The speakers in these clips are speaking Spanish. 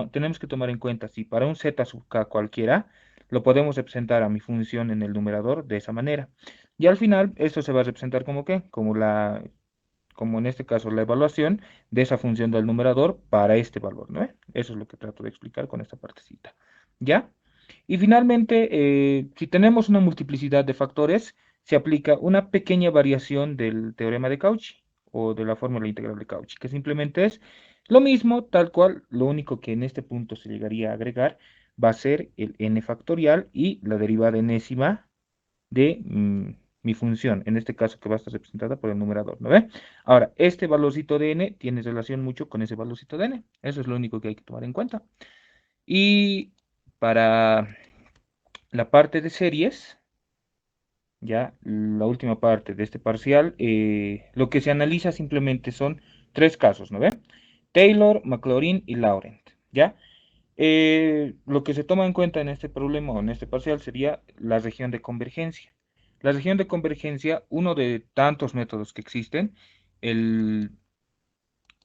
tenemos que tomar en cuenta si para un z sub k cualquiera, lo podemos representar a mi función en el numerador de esa manera. Y al final, esto se va a representar como ¿qué? Como en este caso la evaluación de esa función del numerador para este valor, ¿no? Eso es lo que trato de explicar con esta partecita. ¿Ya? Y finalmente, si tenemos una multiplicidad de factores, se aplica una pequeña variación del teorema de Cauchy o de la fórmula integral de Cauchy, que simplemente es lo mismo, tal cual, lo único que en este punto se llegaría a agregar va a ser el n factorial y la derivada enésima de mi función, en este caso que va a estar representada por el numerador, ¿no ve? Ahora, este valorcito de n tiene relación mucho con ese valorcito de n, eso es lo único que hay que tomar en cuenta. Y para la parte de series, ya la última parte de este parcial, lo que se analiza simplemente son tres casos, ¿no ve? Taylor, Maclaurin y Laurent, ¿ya? Lo que se toma en cuenta en este problema o en este parcial sería la región de convergencia. La región de convergencia, uno de tantos métodos que existen, el,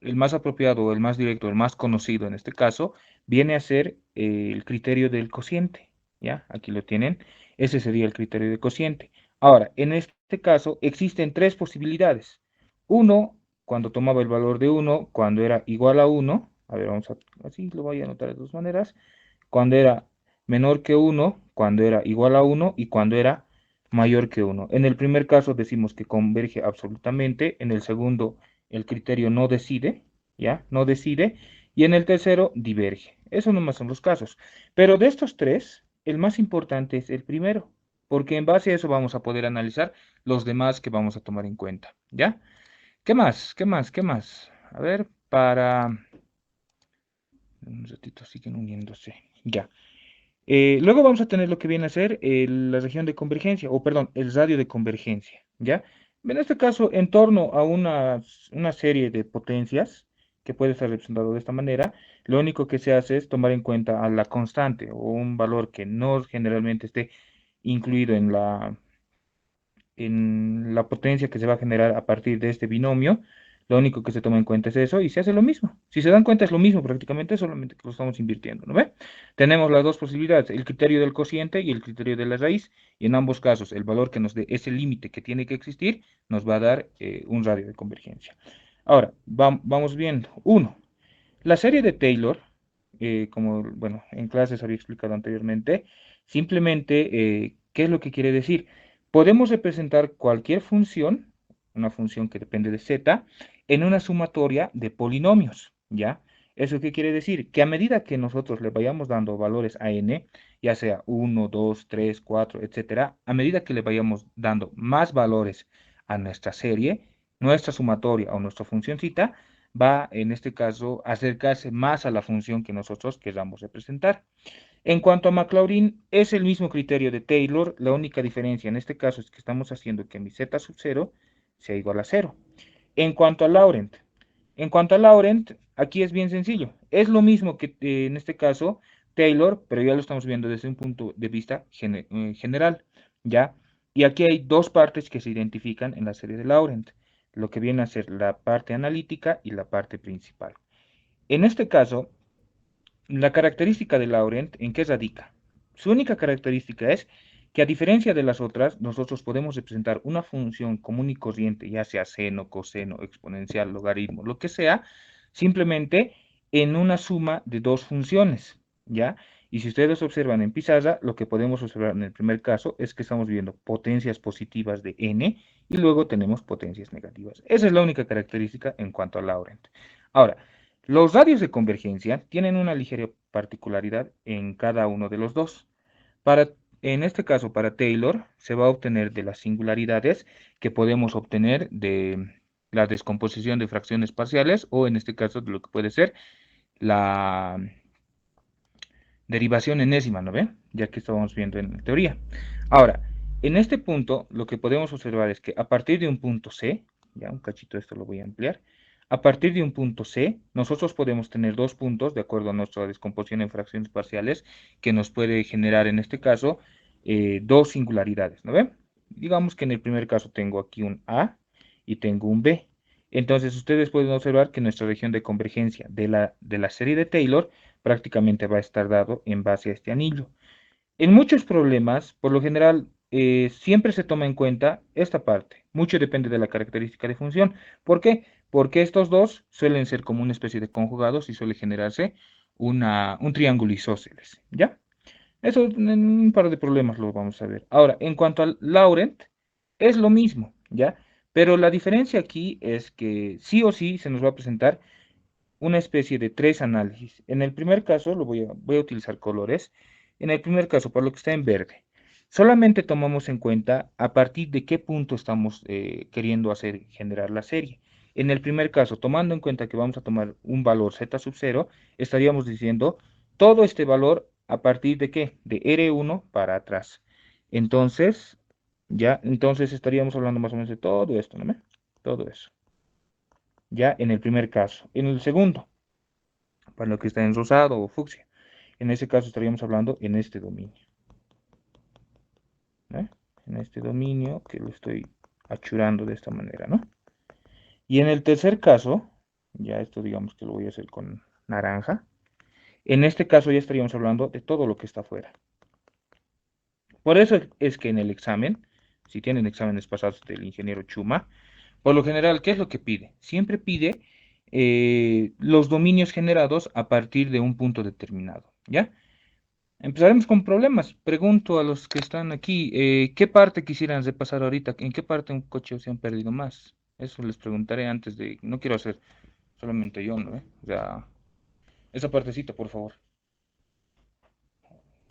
el más apropiado, el más directo, el más conocido en este caso, viene a ser el criterio del cociente. ¿Ya? Aquí lo tienen. Ese sería el criterio del cociente. Ahora, en este caso existen tres posibilidades. Uno, cuando tomaba el valor de 1, cuando era igual a 1, a ver, vamos a, así lo voy a anotar de dos maneras, cuando era menor que 1, cuando era igual a 1 y cuando era mayor que 1. En el primer caso decimos que converge absolutamente, en el segundo el criterio no decide, ¿ya? No decide, y en el tercero diverge. Eso nomás son los casos. Pero de estos tres, el más importante es el primero, porque en base a eso vamos a poder analizar los demás que vamos a tomar en cuenta, ¿ya? ¿Qué más? ¿Qué más? ¿Qué más? A ver, para... Un ratito siguen uniéndose. Ya. Luego vamos a tener lo que viene a ser la región de convergencia, o perdón, el radio de convergencia, ¿ya? En este caso, en torno a una serie de potencias, que puede ser representado de esta manera, lo único que se hace es tomar en cuenta a la constante o un valor que no generalmente esté incluido en la potencia que se va a generar a partir de este binomio. Lo único que se toma en cuenta es eso y se hace lo mismo. Si se dan cuenta es lo mismo prácticamente, solamente que lo estamos invirtiendo, ¿no ve? Tenemos las dos posibilidades, el criterio del cociente y el criterio de la raíz, y en ambos casos el valor que nos dé ese límite que tiene que existir nos va a dar un radio de convergencia. Ahora, vamos viendo. Uno, la serie de Taylor, como bueno, en clases había explicado anteriormente, simplemente, ¿qué es lo que quiere decir? Podemos representar cualquier función, una función que depende de z, en una sumatoria de polinomios, ¿ya? ¿Eso qué quiere decir? Que a medida que nosotros le vayamos dando valores a n, ya sea 1, 2, 3, 4, etcétera, a medida que le vayamos dando más valores a nuestra serie, nuestra sumatoria o nuestra funcióncita, va en este caso a acercarse más a la función que nosotros queramos representar. En cuanto a Maclaurin, es el mismo criterio de Taylor, la única diferencia en este caso es que estamos haciendo que mi z sub 0 sea igual a 0. En cuanto a Laurent, aquí es bien sencillo. Es lo mismo que en este caso Taylor, pero ya lo estamos viendo desde un punto de vista general, ¿ya? Y aquí hay dos partes que se identifican en la serie de Laurent, lo que viene a ser la parte analítica y la parte principal. En este caso, la característica de Laurent, ¿en qué radica? Su única característica es que a diferencia de las otras, nosotros podemos representar una función común y corriente, ya sea seno, coseno, exponencial, logaritmo, lo que sea, simplemente en una suma de dos funciones, ¿ya? Y si ustedes observan en pizarra, lo que podemos observar en el primer caso es que estamos viendo potencias positivas de n y luego tenemos potencias negativas. Esa es la única característica en cuanto a Laurent. Ahora, los radios de convergencia tienen una ligera particularidad en cada uno de los dos. En este caso, para Taylor, se va a obtener de las singularidades que podemos obtener de la descomposición de fracciones parciales o en este caso de lo que puede ser la derivación enésima, ¿no ve? Ya que estábamos viendo en teoría. Ahora, en este punto, lo que podemos observar es que a partir de un punto C, ya un cachito esto lo voy a ampliar, a partir de un punto C, nosotros podemos tener dos puntos, de acuerdo a nuestra descomposición en fracciones parciales, que nos puede generar, en este caso, dos singularidades, ¿no ve? Digamos que en el primer caso tengo aquí un A y tengo un B. Entonces, ustedes pueden observar que nuestra región de convergencia de la serie de Taylor prácticamente va a estar dado en base a este anillo. En muchos problemas, por lo general, siempre se toma en cuenta esta parte. Mucho depende de la característica de función. ¿Por qué? Porque estos dos suelen ser como una especie de conjugados y suele generarse un triángulo isósceles, ¿ya? Eso en un par de problemas lo vamos a ver. Ahora, en cuanto al Laurent, es lo mismo, ¿ya? Pero la diferencia aquí es que sí o sí se nos va a presentar una especie de tres análisis. En el primer caso, voy a utilizar colores. En el primer caso, por lo que está en verde, solamente tomamos en cuenta a partir de qué punto estamos queriendo hacer generar la serie. En el primer caso, tomando en cuenta que vamos a tomar un valor z sub 0, estaríamos diciendo todo este valor a partir de qué? De R1 para atrás. Entonces, entonces estaríamos hablando más o menos de todo esto, ¿no? Todo eso. Ya en el primer caso. En el segundo, para lo que está en rosado o fucsia. En ese caso estaríamos hablando en este dominio. ¿Eh? En este dominio que lo estoy achurando de esta manera, ¿no? Y en el tercer caso, ya esto digamos que lo voy a hacer con naranja. En este caso ya estaríamos hablando de todo lo que está afuera. Por eso es que en el examen, si tienen exámenes pasados del ingeniero Chuma, por lo general, ¿qué es lo que pide? Siempre pide los dominios generados a partir de un punto determinado, ¿ya? Empezaremos con problemas. Pregunto a los que están aquí, ¿qué parte quisieran repasar ahorita? ¿En qué parte un coche se han perdido más? Eso les preguntaré antes de... No quiero hacer solamente yo, ¿no? O sea, esa partecita, por favor.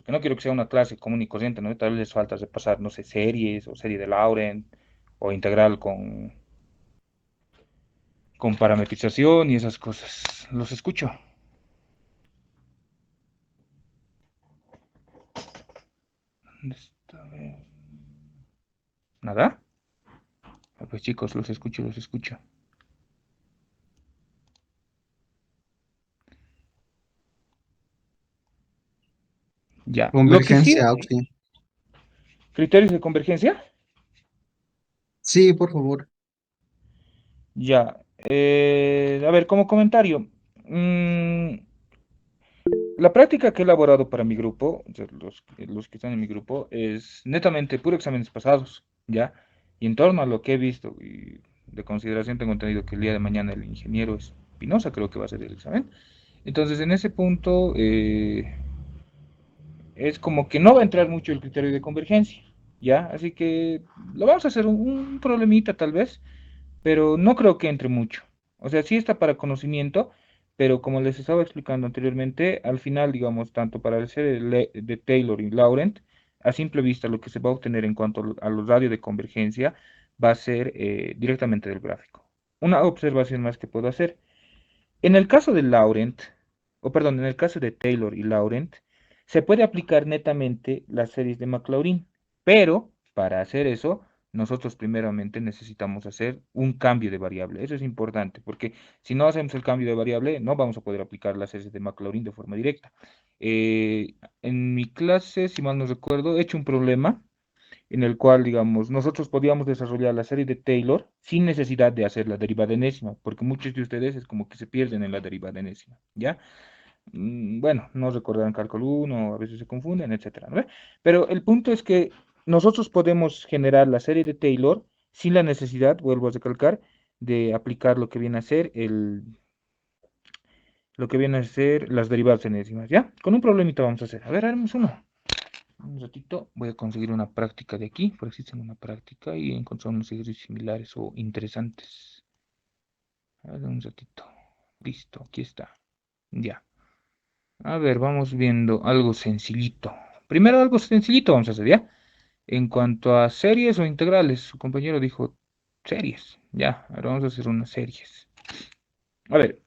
Que no quiero que sea una clase común y corriente, ¿no? Tal vez les falta repasar, no sé, series o serie de Laurent o integral con parametrización y esas cosas. Los escucho. ¿Dónde está? A ver. ¿Nada? Ah, pues chicos, los escucho, los escucho. Ya. Lo que sí, Convergencia, Auxi. criterios de convergencia. Sí, por favor. Ya. A ver, como comentario. mm, la práctica que he elaborado para mi grupo, o sea, los que están en mi grupo, es netamente puro exámenes pasados, ¿ya? Y en torno a lo que he visto y de consideración tengo entendido que el día de mañana el ingeniero Espinosa creo que va a ser el examen. Entonces, en ese punto, es como que no va a entrar mucho el criterio de convergencia, ¿ya? Así que lo vamos a hacer un problemita tal vez, pero no creo que entre mucho. O sea, sí está para conocimiento, pero como les estaba explicando anteriormente, al final, digamos, tanto para el serie de Taylor y Laurent, a simple vista lo que se va a obtener en cuanto a los radios de convergencia va a ser directamente del gráfico. Una observación más que puedo hacer. En el caso de Laurent, o perdón, en el caso de Taylor y Laurent, se puede aplicar netamente las series de Maclaurin, pero para hacer eso, nosotros primeramente necesitamos hacer un cambio de variable. Eso es importante, porque si no hacemos el cambio de variable, no vamos a poder aplicar las series de Maclaurin de forma directa. En mi clase, si mal no recuerdo, he hecho un problema en el cual, digamos, nosotros podíamos desarrollar la serie de Taylor sin necesidad de hacer la derivada enésima, porque muchos de ustedes es como que se pierden en la derivada enésima, ¿ya? Bueno, no recordarán cálculo uno, a veces se confunden, etcétera, ¿no ve? Pero el punto es que nosotros podemos generar la serie de Taylor sin la necesidad, vuelvo a recalcar, de aplicar lo que viene a ser lo que viene a ser las derivadas enésimas, ¿ya? Con un problemita vamos a hacer. A ver, haremos uno. Un ratito voy a conseguir una práctica de aquí, por existen una práctica y encontrar unos ejercicios similares o interesantes. A ver, un ratito. Listo, aquí está. Ya. A ver, vamos viendo algo sencillito. Primero algo sencillito vamos a hacer, ¿ya? En cuanto a series o integrales, su compañero dijo series. Ya, ahora vamos a hacer unas series. A ver,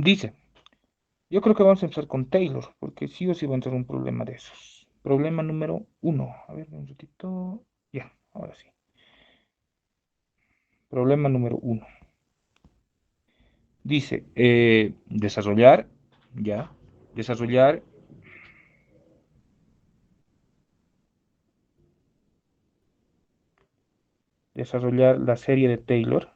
dice, yo creo que vamos a empezar con Taylor, porque sí o sí va a entrar un problema de esos. Problema número uno. A ver, un ratito. Ya, ahora sí. Problema número uno. Dice, desarrollar, ya, desarrollar, desarrollar la serie de Taylor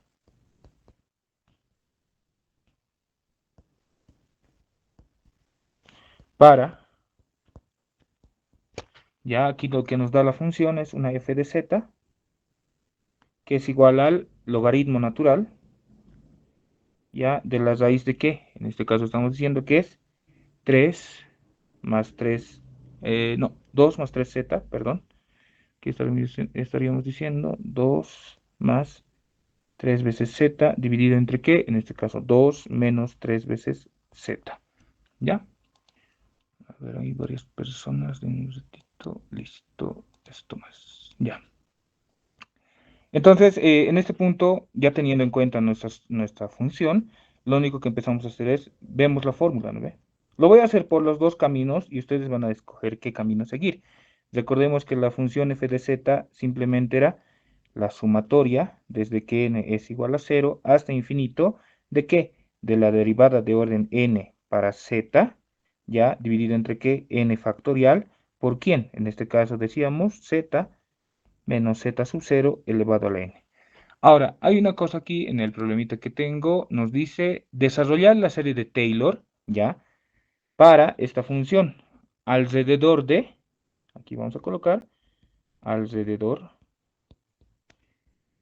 para, ya aquí lo que nos da la función es una f de z, que es igual al logaritmo natural, ya, de la raíz de qué. En este caso estamos diciendo que es 3 más 3, no, 2 más 3z, perdón, que estaríamos diciendo 2 más 3 veces z dividido entre qué, en este caso 2 menos 3 veces z, ¿ya? A ver, hay varias personas, de un ratito, listo, esto más, ya. Entonces, en este punto, ya teniendo en cuenta nuestra función, lo único que empezamos a hacer es, vemos la fórmula, ¿no ve? Lo voy a hacer por los dos caminos y ustedes van a escoger qué camino seguir. Recordemos que la función f de z simplemente era la sumatoria desde que n es igual a 0 hasta infinito, ¿de qué? De la derivada de orden n para z, ya dividido entre qué, n factorial, ¿por quién? En este caso decíamos z menos z sub 0 elevado a la n. Ahora, hay una cosa aquí en el problemita que tengo, nos dice desarrollar la serie de Taylor, ¿ya? Para esta función, alrededor de, aquí vamos a colocar, alrededor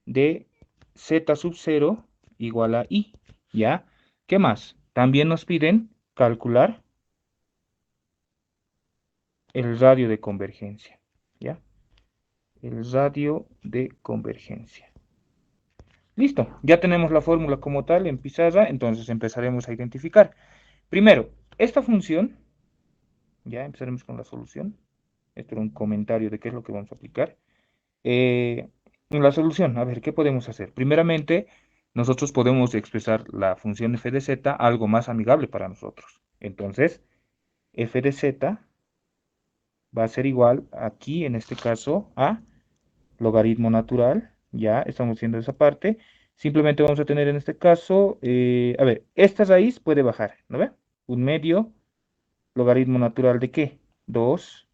de z sub 0 igual a i, ¿ya? ¿Qué más? También nos piden calcular el radio de convergencia, ¿ya? El radio de convergencia. Listo, ya tenemos la fórmula como tal en pizarra, entonces empezaremos a identificar. Primero, esta función, ya empezaremos con la solución. Esto era un comentario de qué es lo que vamos a aplicar. En la solución, a ver, ¿qué podemos hacer? Primeramente, nosotros podemos expresar la función f de z algo más amigable para nosotros. Entonces, f de z va a ser igual aquí, en este caso, a logaritmo natural, ya estamos haciendo esa parte. Simplemente vamos a tener en este caso, a ver, esta raíz puede bajar, ¿no ve? Un medio logaritmo natural de ¿qué? 2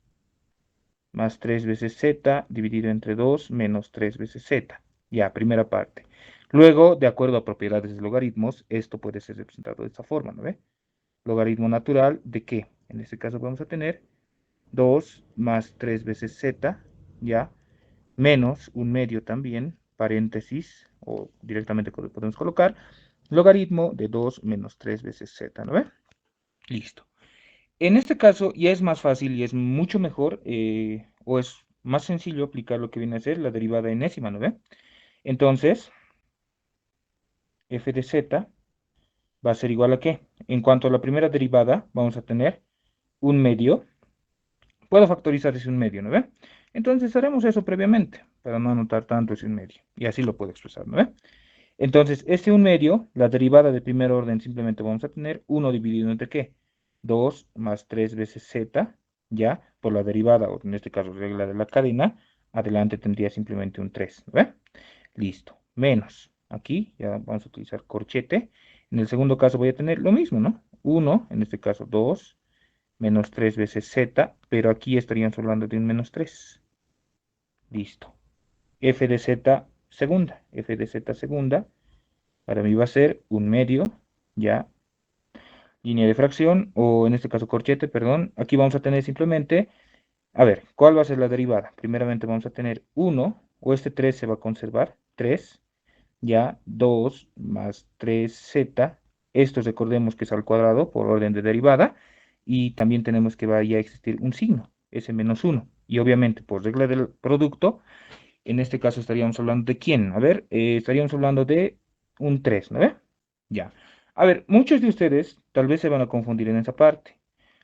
más 3 veces z dividido entre 2 menos 3 veces z. Ya, primera parte. Luego, de acuerdo a propiedades de logaritmos, esto puede ser representado de esta forma, ¿no ve? Logaritmo natural de ¿qué? En este caso vamos a tener 2 más 3 veces z, ya, menos un medio también, paréntesis, o directamente podemos colocar, logaritmo de 2 menos 3 veces z, ¿no ve? Listo. En este caso ya es más fácil y es mucho mejor, o es más sencillo aplicar lo que viene a ser la derivada enésima, ¿no ve? Entonces, f de z va a ser igual a ¿qué? En cuanto a la primera derivada, vamos a tener un medio. Puedo factorizar ese un medio, ¿no ve? Entonces haremos eso previamente, para no anotar tanto ese un medio. Y así lo puedo expresar, ¿no ve? Entonces, este un medio, la derivada de primer orden, simplemente vamos a tener 1 dividido entre ¿qué? 2 más 3 veces z, ya, por la derivada, o en este caso regla de la cadena, adelante tendría simplemente un 3, ¿ve? Listo, menos, aquí ya vamos a utilizar corchete, en el segundo caso voy a tener lo mismo, ¿no? 1, en este caso 2, menos 3 veces z, pero aquí estaríamos hablando de un menos 3, listo. F de z segunda, f de z segunda, para mí va a ser un medio, ya, línea de fracción, o en este caso corchete, perdón. Aquí vamos a tener simplemente, a ver, ¿cuál va a ser la derivada? Primeramente vamos a tener 1, o este 3 se va a conservar, 3, ya, 2 más 3z. Esto recordemos que es al cuadrado por orden de derivada, y también tenemos que vaya a existir un signo, ese menos 1. Y obviamente por regla del producto, en este caso estaríamos hablando de quién. A ver, estaríamos hablando de un 3, ¿no ve? Ya. A ver, muchos de ustedes tal vez se van a confundir en esa parte.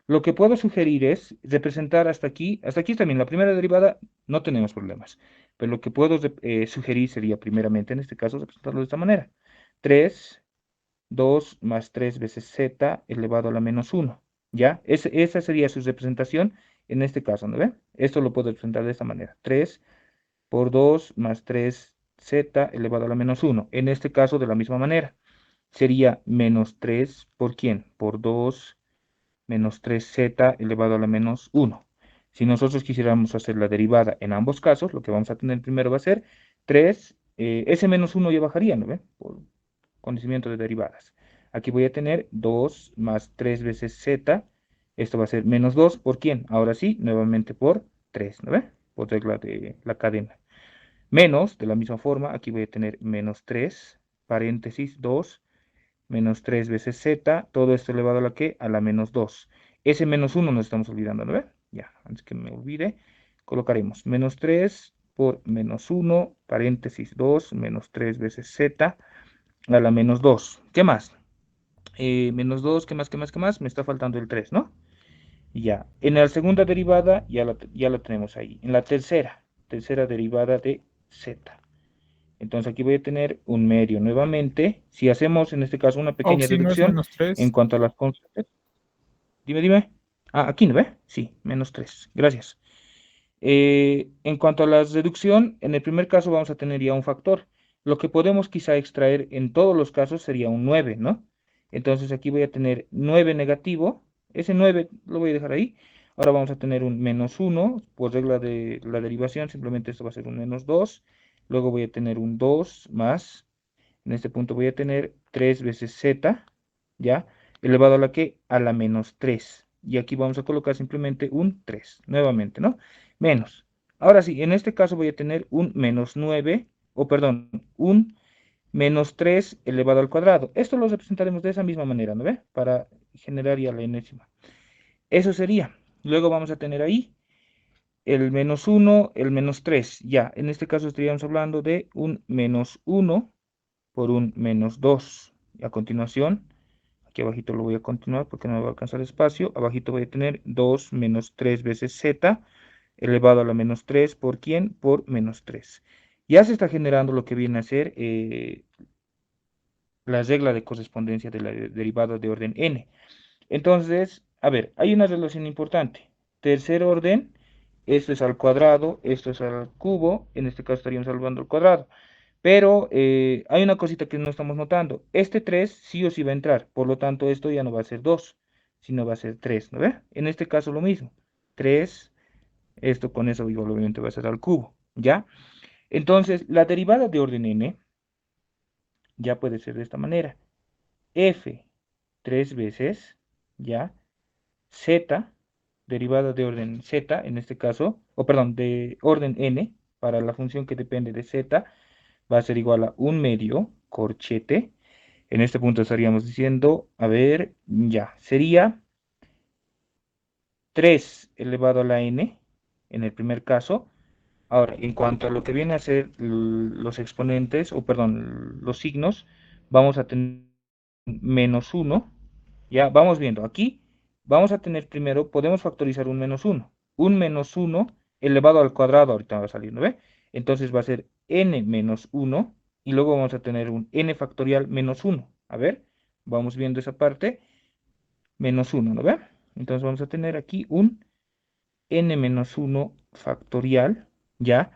Lo que puedo sugerir es representar hasta aquí también la primera derivada, no tenemos problemas. Pero lo que puedo sugerir sería primeramente, en este caso, representarlo de esta manera. 3, 2 más 3 veces z elevado a la menos 1. ¿Ya? Esa sería su representación en este caso, ¿no ve? Esto lo puedo representar de esta manera. 3 por 2 más 3z elevado a la menos 1. En este caso, de la misma manera, sería menos 3 por quién? Por 2 menos 3z elevado a la menos 1. Si nosotros quisiéramos hacer la derivada en ambos casos, lo que vamos a tener primero va a ser 3, ese menos 1 ya bajaría, ¿no ve? Por conocimiento de derivadas. Aquí voy a tener 2 más 3 veces z Esto va a ser menos 2, ¿por quién? Ahora sí, nuevamente por 3, ¿no ve? Por regla de la cadena. Menos, de la misma forma, aquí voy a tener menos 3, paréntesis 2, menos 3 veces z, todo esto elevado a la que, a la menos 2. Ese menos 1 nos estamos olvidando, ¿no ve? Ya, antes que me olvide, colocaremos menos 3 por menos 1, paréntesis 2, menos 3 veces z, a la menos 2. ¿Qué más? Menos 2, ¿qué más, qué más, qué más? Me está faltando el 3, ¿no? Ya, en la segunda derivada ya la tenemos ahí. En la tercera derivada de z. Entonces aquí voy a tener un medio nuevamente. Si hacemos en este caso una pequeña Auxi, ¿no es deducción menos en 3? cuanto a las constantes. Dime, dime. Ah, aquí no ve. Sí, menos 3. Gracias. En cuanto a la reducción, en el primer caso vamos a tener ya un factor. Lo que podemos quizá extraer en todos los casos sería un 9, ¿no? Entonces aquí voy a tener 9 negativo. Ese 9 lo voy a dejar ahí. Ahora vamos a tener un menos 1. Por regla de la derivación, simplemente esto va a ser un menos 2. Luego voy a tener un 2 más. En este punto voy a tener 3 veces z, ¿ya? Elevado a la que, a la menos 3. Y aquí vamos a colocar simplemente un 3, nuevamente, ¿no? Menos. Ahora sí, en este caso voy a tener un menos 9, o perdón, un menos 3 elevado al cuadrado. Esto lo representaremos de esa misma manera, ¿no ve? Para generar ya la enésima. Eso sería. Luego vamos a tener ahí el menos 1, el menos 3. Ya, en este caso estaríamos hablando de un menos 1 por un menos 2. Y a continuación, aquí abajito lo voy a continuar porque no me va a alcanzar espacio. Abajito voy a tener 2 menos 3 veces z elevado a la menos 3. ¿Por quién? Por menos 3. Ya se está generando lo que viene a ser la regla de correspondencia de la derivada de orden n. Entonces, a ver, hay una relación importante. Tercer orden, esto es al cuadrado, esto es al cubo, en este caso estaríamos salvando el cuadrado. Pero hay una cosita que no estamos notando. Este 3 sí o sí va a entrar. Por lo tanto, esto ya no va a ser 2, sino va a ser 3, ¿no ve? En este caso lo mismo. 3, esto con eso igual obviamente va a ser al cubo, ¿ya? Entonces, la derivada de orden n ya puede ser de esta manera. F 3 veces, ¿ya? Z, derivada de orden z, en este caso, o perdón, de orden n, para la función que depende de z, va a ser igual a un medio corchete. En este punto estaríamos diciendo, a ver, ya, sería 3 elevado a la n, en el primer caso. Ahora, en cuanto a lo que viene a ser los exponentes, o perdón, los signos, vamos a tener menos 1. Ya, vamos viendo. Aquí vamos a tener primero, podemos factorizar un menos 1. Un menos 1 elevado al cuadrado, ahorita va a salir, ¿no ve? Entonces va a ser n menos 1 y luego vamos a tener un n factorial menos 1. A ver, vamos viendo esa parte, menos 1, ¿no ve? Entonces vamos a tener aquí un n menos 1 factorial, ¿ya?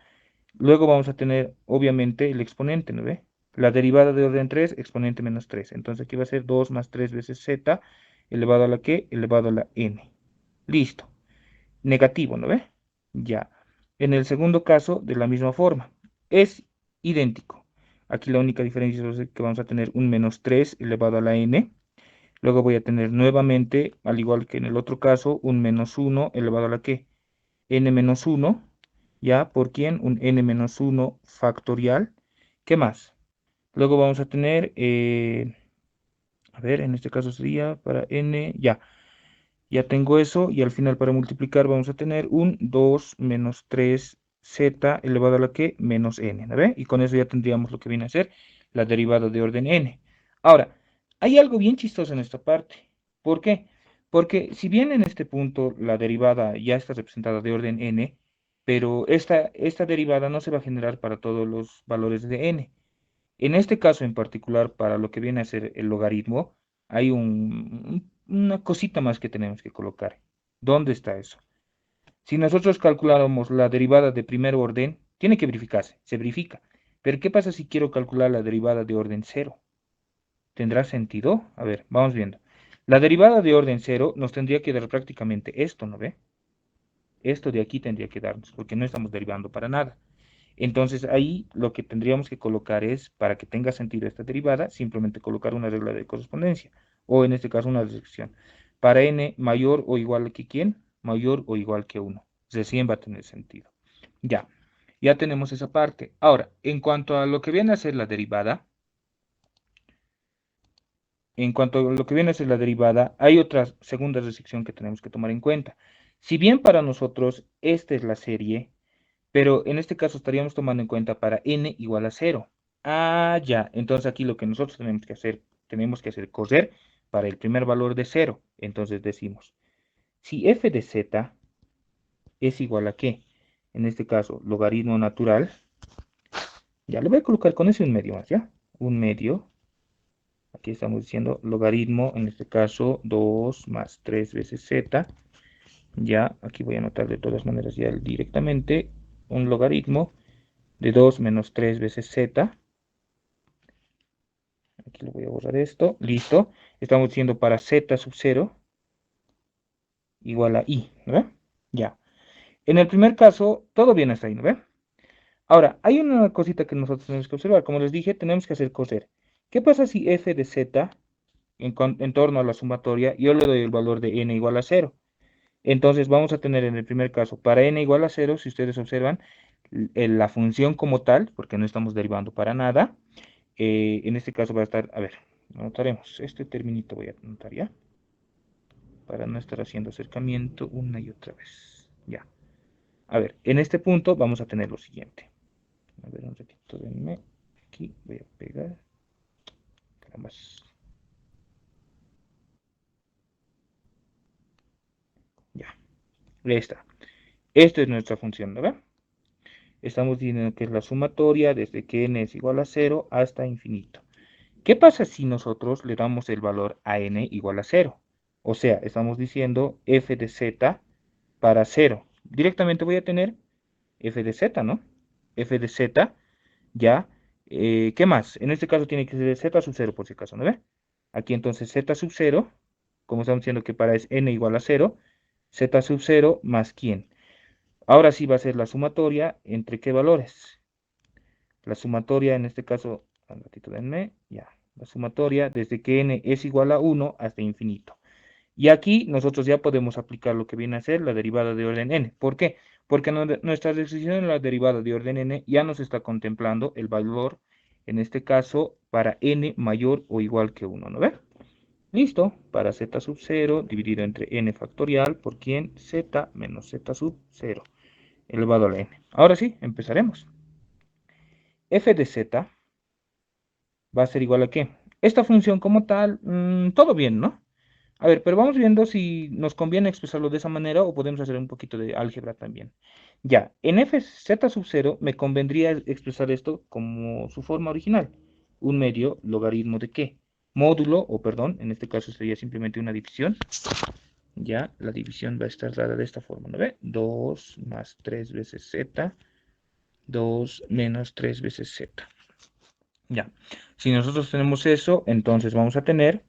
Luego vamos a tener, obviamente, el exponente, ¿no ve? La derivada de orden 3, exponente menos 3. Entonces aquí va a ser 2 más 3 veces z, elevado a la que, elevado a la n. Listo. Negativo, ¿no ve? Ya. En el segundo caso, de la misma forma. Es idéntico. Aquí la única diferencia es que vamos a tener un menos 3 elevado a la n. Luego voy a tener nuevamente, al igual que en el otro caso, un menos 1 elevado a la que, n menos 1, ¿ya? ¿Por quién? Un n menos 1 factorial. ¿Qué más? Luego vamos a tener, a ver, en este caso sería para n, ya tengo eso, y al final para multiplicar vamos a tener un 2 menos 3z elevado a la que, menos n, ¿no ve? Y con eso ya tendríamos lo que viene a ser la derivada de orden n. Ahora, hay algo bien chistoso en esta parte. ¿Por qué? Porque si bien en este punto la derivada ya está representada de orden n, pero esta derivada no se va a generar para todos los valores de n. En este caso en particular, para lo que viene a ser el logaritmo, hay una cosita más que tenemos que colocar. ¿Dónde está eso? Si nosotros calculáramos la derivada de primer orden, tiene que verificarse, se verifica. Pero ¿qué pasa si quiero calcular la derivada de orden cero? ¿Tendrá sentido? A ver, vamos viendo. La derivada de orden cero nos tendría que dar prácticamente esto, ¿no ve? Esto de aquí tendría que darnos, porque no estamos derivando para nada. Entonces ahí lo que tendríamos que colocar es, para que tenga sentido esta derivada, simplemente colocar una regla de correspondencia, o en este caso una restricción. para n mayor o igual que ¿quién? Mayor o igual que 1. Recién va a tener sentido. Ya, ya tenemos esa parte. Ahora, en cuanto a lo que viene a ser la derivada, hay otra segunda restricción que tenemos que tomar en cuenta. Si bien para nosotros esta es la serie, pero en este caso estaríamos tomando en cuenta para n igual a 0. Ah, ya. Entonces aquí lo que nosotros tenemos que hacer correr para el primer valor de 0. Entonces decimos, si f de z es igual a ¿qué? En este caso, logaritmo natural. Ya, le voy a colocar con ese un medio más, ¿ya? Un medio. Aquí estamos diciendo logaritmo, en este caso, 2 más 3 veces z. Ya, aquí voy a anotar de todas maneras ya directamente un logaritmo de 2 menos 3 veces z. Aquí lo voy a borrar esto. Listo. Estamos diciendo para z sub 0 igual a i, ¿no ve? Ya. En el primer caso, todo bien hasta ahí, ¿no ve? Ahora, hay una cosita que nosotros tenemos que observar. Como les dije, tenemos que hacer coser. ¿Qué pasa si f de z en torno a la sumatoria, yo le doy el valor de n igual a 0? Entonces vamos a tener en el primer caso, para n igual a 0, si ustedes observan, la función como tal, porque no estamos derivando para nada, en este caso va a estar, a ver, anotaremos, este terminito voy a anotar ya, para no estar haciendo acercamiento una y otra vez. Ya. A ver, en este punto vamos a tener lo siguiente. A ver, un ratito, denme. Aquí voy a pegar. Caramba. Ya. Ahí está. Esta es nuestra función, ¿no ve? Estamos diciendo que es la sumatoria desde que n es igual a 0 hasta infinito. ¿Qué pasa si nosotros le damos el valor a n igual a 0? O sea, estamos diciendo f de z para 0. Directamente voy a tener f de z, ¿no? F de z, ya. ¿Qué más? En este caso tiene que ser z sub 0 por si acaso, ¿no ve? Aquí entonces z sub 0, como estamos diciendo que para es n igual a 0, z sub 0 más ¿quién? Ahora sí va a ser la sumatoria entre qué valores. La sumatoria en este caso, un ratito denme, ya. La sumatoria desde que n es igual a 1 hasta infinito. Y aquí nosotros ya podemos aplicar lo que viene a ser la derivada de orden n. ¿Por qué? Porque nuestra decisión en la derivada de orden n ya nos está contemplando el valor, en este caso, para n mayor o igual que 1, ¿no ve? Listo, para z sub 0 dividido entre n factorial por quien z menos z sub 0 elevado a la n. Ahora sí, empezaremos. F de z va a ser igual a qué. Esta función como tal, todo bien, ¿no? A ver, pero vamos viendo si nos conviene expresarlo de esa manera o podemos hacer un poquito de álgebra también. Ya, en f z sub 0 me convendría expresar esto como su forma original. Un medio logaritmo de qué. Módulo, o perdón, en este caso sería simplemente una división. Ya, la división va a estar dada de esta forma, ¿no ve? 2 más 3 veces z, 2 menos 3 veces z. Ya, si nosotros tenemos eso, entonces vamos a tener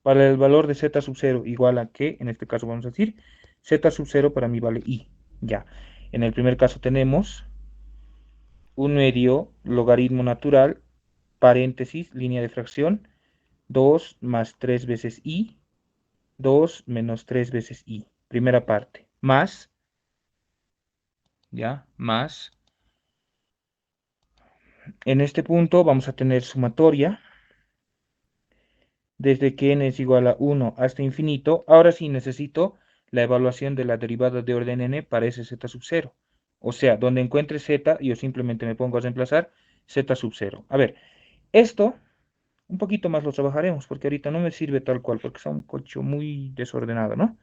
para el valor de z sub 0 igual a que, en este caso vamos a decir, z sub 0 para mí vale i. Ya, en el primer caso tenemos un medio logaritmo natural, paréntesis, línea de fracción, 2 más 3 veces i, 2 menos 3 veces i. Primera parte, más, ya, más. En este punto vamos a tener sumatoria desde que n es igual a 1 hasta infinito. Ahora sí necesito la evaluación de la derivada de orden n para ese z sub 0. O sea, donde encuentre z, yo simplemente me pongo a reemplazar z sub 0. A ver, esto un poquito más lo trabajaremos, porque ahorita no me sirve tal cual, porque es un cocho muy desordenado, ¿no?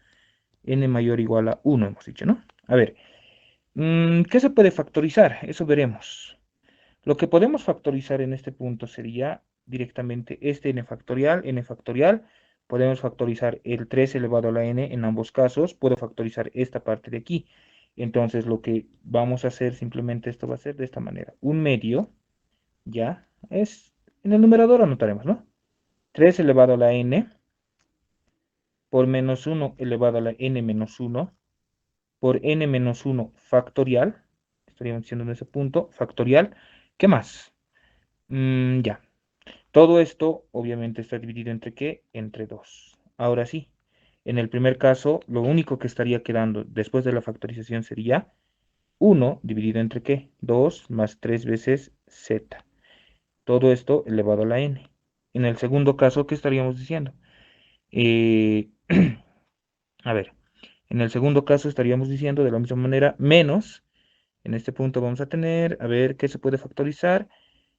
N mayor o igual a 1 hemos dicho, ¿no? A ver, ¿qué se puede factorizar? Eso veremos. Lo que podemos factorizar en este punto sería directamente este n factorial. Podemos factorizar el 3 elevado a la n en ambos casos. Puedo factorizar esta parte de aquí. Entonces lo que vamos a hacer simplemente esto va a ser de esta manera. Un medio, ya, es, en el numerador anotaremos, ¿no? 3 elevado a la n por menos 1 elevado a la n menos 1 por n menos 1 factorial. Estaríamos diciendo en ese punto, factorial. ¿Qué más? Ya. Todo esto obviamente está dividido entre ¿qué? Entre 2. Ahora sí, en el primer caso, lo único que estaría quedando después de la factorización sería 1 dividido entre ¿qué? 2 más 3 veces z. Todo esto elevado a la n. En el segundo caso, ¿qué estaríamos diciendo? Eh, a ver, en el segundo caso estaríamos diciendo de la misma manera menos. En este punto vamos a tener, a ver, ¿qué se puede factorizar?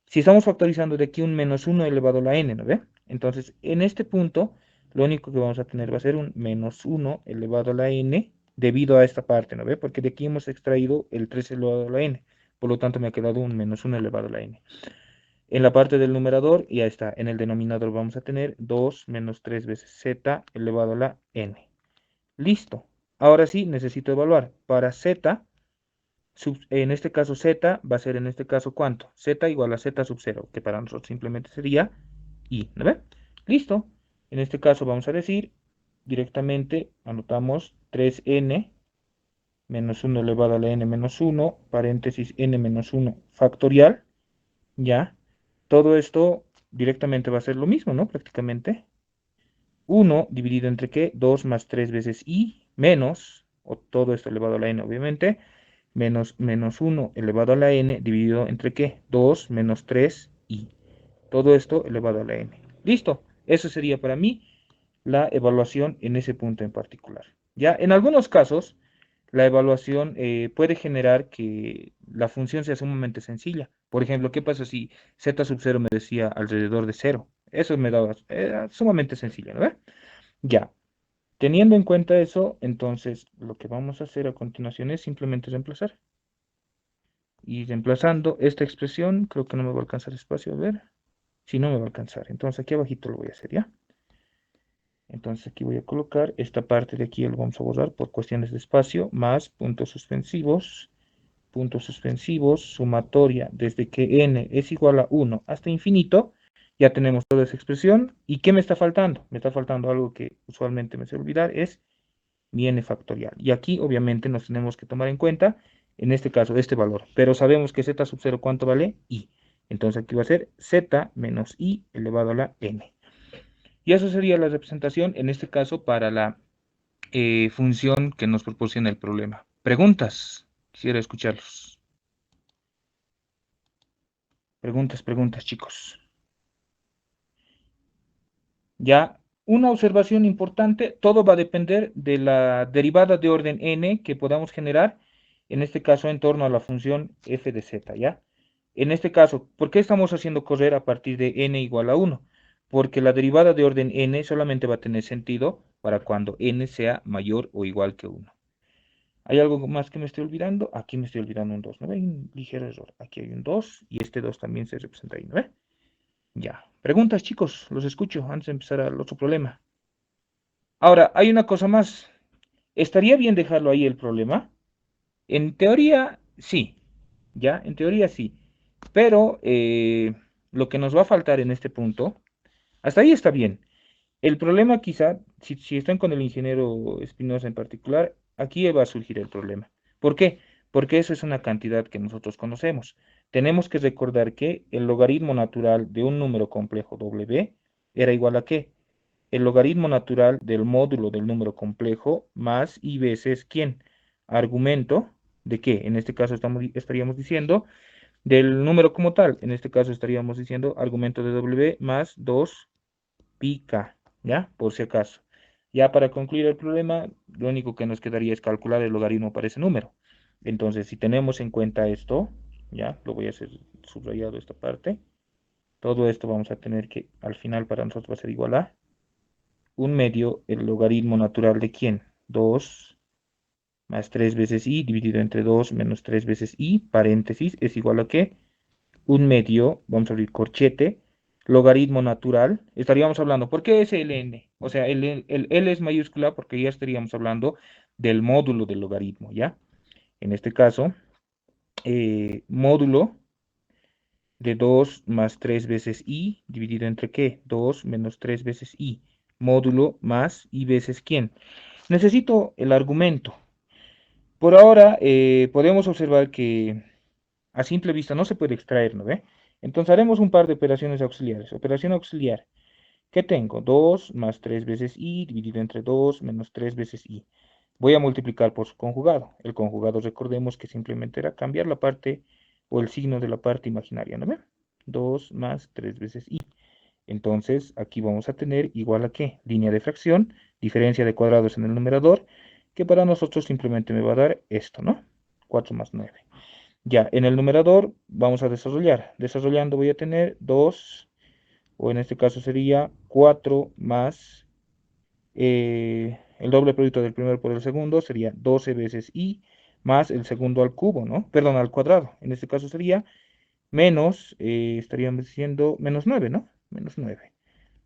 Si estamos factorizando de aquí un menos 1 elevado a la n, ¿no ve? Entonces, en este punto, lo único que vamos a tener va a ser un menos 1 elevado a la n debido a esta parte, ¿no ve? Porque de aquí hemos extraído el 3 elevado a la n. Por lo tanto, me ha quedado un menos 1 elevado a la n. En la parte del numerador, ya está. En el denominador vamos a tener 2 menos 3 veces z elevado a la n. Listo. Ahora sí, necesito evaluar. Para z, en este caso z va a ser en este caso ¿cuánto? Z igual a z sub 0, que para nosotros simplemente sería i, ¿no ve? Listo. En este caso vamos a decir directamente, anotamos 3n menos 1 elevado a la n menos 1, paréntesis n menos 1 factorial, ya. Todo esto directamente va a ser lo mismo, ¿no? Prácticamente. 1 dividido entre qué? 2 más 3 veces i menos, o todo esto elevado a la n obviamente, menos 1 elevado a la n dividido entre qué? 2 menos 3i. Todo esto elevado a la n. Listo. Eso sería para mí la evaluación en ese punto en particular. Ya, en algunos casos, la evaluación puede generar que la función sea sumamente sencilla. Por ejemplo, ¿qué pasa si z sub 0 me decía alrededor de 0? Eso me daba, era sumamente sencillo, ¿no? Ya, teniendo en cuenta eso, entonces lo que vamos a hacer a continuación es simplemente reemplazar. Y reemplazando esta expresión, creo que no me va a alcanzar espacio, a ver. Si no me va a alcanzar. Entonces aquí abajito lo voy a hacer, ¿ya? Entonces aquí voy a colocar esta parte de aquí, lo vamos a borrar por cuestiones de espacio, más puntos suspensivos, sumatoria desde que n es igual a 1 hasta infinito. Ya tenemos toda esa expresión. ¿Y qué me está faltando? Me está faltando algo que usualmente me suele olvidar, es mi n factorial. Y aquí obviamente nos tenemos que tomar en cuenta, en este caso, este valor. Pero sabemos que z sub 0, ¿cuánto vale? I. Entonces aquí va a ser z menos i elevado a la n. Y eso sería la representación, en este caso, para la función que nos proporciona el problema. ¿Preguntas? Quisiera escucharlos. Preguntas, preguntas, chicos. Ya, una observación importante, todo va a depender de la derivada de orden n que podamos generar, en este caso en torno a la función f de z, ¿ya? En este caso, ¿por qué estamos haciendo correr a partir de n igual a 1? Porque la derivada de orden n solamente va a tener sentido para cuando n sea mayor o igual que 1. ¿Hay algo más que me estoy olvidando? Aquí me estoy olvidando un 2, ¿no ve? Hay un ligero error. Aquí hay un 2 y este 2 también se representa ahí, ¿no ve? Ya. Preguntas, chicos, los escucho antes de empezar al otro problema. Ahora, hay una cosa más. ¿Estaría bien dejarlo ahí el problema? En teoría, sí. ¿Ya? En teoría, sí. Pero lo que nos va a faltar en este punto, hasta ahí está bien. El problema quizá, si están con el ingeniero Espinosa en particular, aquí va a surgir el problema. ¿Por qué? Porque eso es una cantidad que nosotros conocemos. Tenemos que recordar que el logaritmo natural de un número complejo W era igual a ¿qué? El logaritmo natural del módulo del número complejo más i veces ¿quién? Argumento de qué? En este caso estaríamos diciendo del número como tal. En este caso estaríamos diciendo argumento de W más 2 pi k, ¿ya? Por si acaso. Ya para concluir el problema, lo único que nos quedaría es calcular el logaritmo para ese número. Entonces, si tenemos en cuenta esto, ya, lo voy a hacer subrayado esta parte. Todo esto vamos a tener que, al final para nosotros va a ser igual a un medio, el logaritmo natural de quién? 2 más 3 veces i dividido entre 2 menos 3 veces i, paréntesis, es igual a qué? Un medio, vamos a abrir corchete, logaritmo natural, estaríamos hablando, ¿por qué es el n? O sea, el L es mayúscula porque ya estaríamos hablando del módulo del logaritmo, ¿ya? En este caso, módulo de 2 más 3 veces i, dividido entre qué? 2 menos 3 veces i, módulo más i veces quién. Necesito el argumento. Por ahora, podemos observar que a simple vista no se puede extraer, ¿no ve? Entonces haremos un par de operaciones auxiliares. Operación auxiliar. ¿Qué tengo? 2 más 3 veces i dividido entre 2 menos 3 veces i. Voy a multiplicar por su conjugado. El conjugado, recordemos que simplemente era cambiar la parte o el signo de la parte imaginaria, ¿no ve? 2 más 3 veces i. Entonces, aquí vamos a tener igual a qué? Línea de fracción, diferencia de cuadrados en el numerador, que para nosotros simplemente me va a dar esto, ¿no? 4 más 9. Ya, en el numerador vamos a desarrollar. Desarrollando voy a tener 2, o en este caso sería 4 más el doble producto del primero por el segundo, sería 12 veces i, más el segundo al cubo, ¿no? Perdón, al cuadrado. En este caso sería menos, estaríamos diciendo menos 9, ¿no? Menos 9.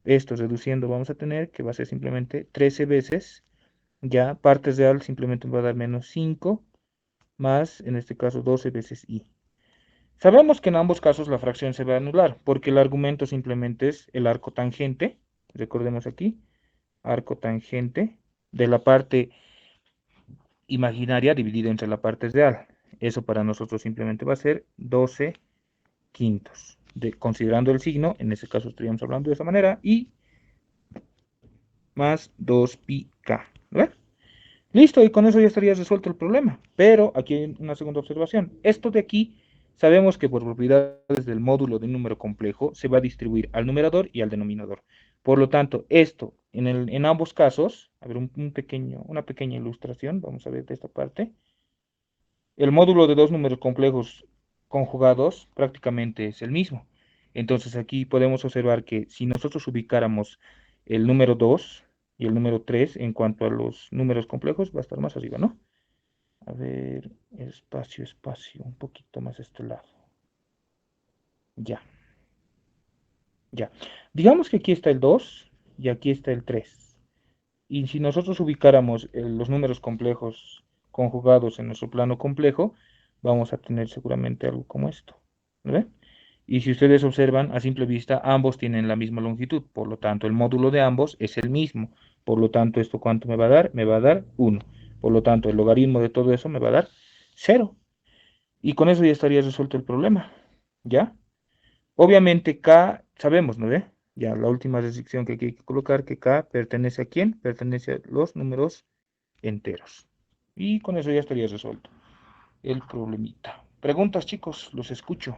Esto reduciendo vamos a tener que va a ser simplemente 13 veces, ya partes de al simplemente va a dar menos 5, más en este caso 12 veces i. Sabemos que en ambos casos la fracción se va a anular, porque el argumento simplemente es el arco tangente, recordemos aquí, arco tangente de la parte imaginaria dividida entre la parte real. Eso para nosotros simplemente va a ser 12 quintos. Considerando el signo, en este caso estaríamos hablando de esa manera, y más 2πk. ¿Verdad? Listo, y con eso ya estaría resuelto el problema. Pero aquí hay una segunda observación. Esto de aquí, sabemos que por propiedades del módulo de un número complejo, se va a distribuir al numerador y al denominador. Por lo tanto, esto, en ambos casos, a ver, una pequeña ilustración, vamos a ver de esta parte. El módulo de dos números complejos conjugados prácticamente es el mismo. Entonces aquí podemos observar que si nosotros ubicáramos el número 2 y el número 3 en cuanto a los números complejos, va a estar más arriba, ¿no? A ver, espacio, espacio, un poquito más a este lado. Ya, ya. Digamos que aquí está el 2 y aquí está el 3. Y si nosotros ubicáramos los números complejos conjugados en nuestro plano complejo, vamos a tener seguramente algo como esto. ¿Ve? Y si ustedes observan, a simple vista, ambos tienen la misma longitud. Por lo tanto, el módulo de ambos es el mismo. Por lo tanto, ¿esto cuánto me va a dar? Me va a dar 1. Por lo tanto, el logaritmo de todo eso me va a dar 0. Y con eso ya estaría resuelto el problema. ¿Ya? Obviamente K, sabemos, ¿no ve? Ya, la última restricción que hay que colocar, que K pertenece a quién? Pertenece a los números enteros. Y con eso ya estaría resuelto el problemita. Preguntas, chicos, los escucho.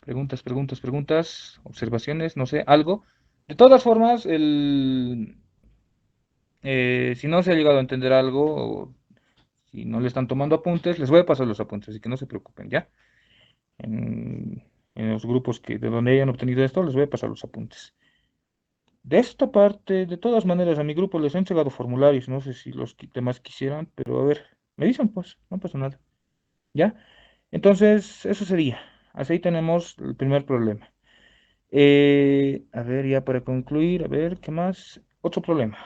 Preguntas, preguntas, preguntas, observaciones, no sé, algo. De todas formas, si no se ha llegado a entender algo, o si no le están tomando apuntes, les voy a pasar los apuntes, así que no se preocupen, ¿ya? En los grupos de donde hayan obtenido esto, les voy a pasar los apuntes. De esta parte, de todas maneras, a mi grupo les han entregado formularios, no sé si los demás quisieran, pero a ver, me dicen pues, no pasa nada, ¿ya? Entonces, eso sería. Así ahí tenemos el primer problema. A ver, ya para concluir, a ver, ¿qué más? Otro problema.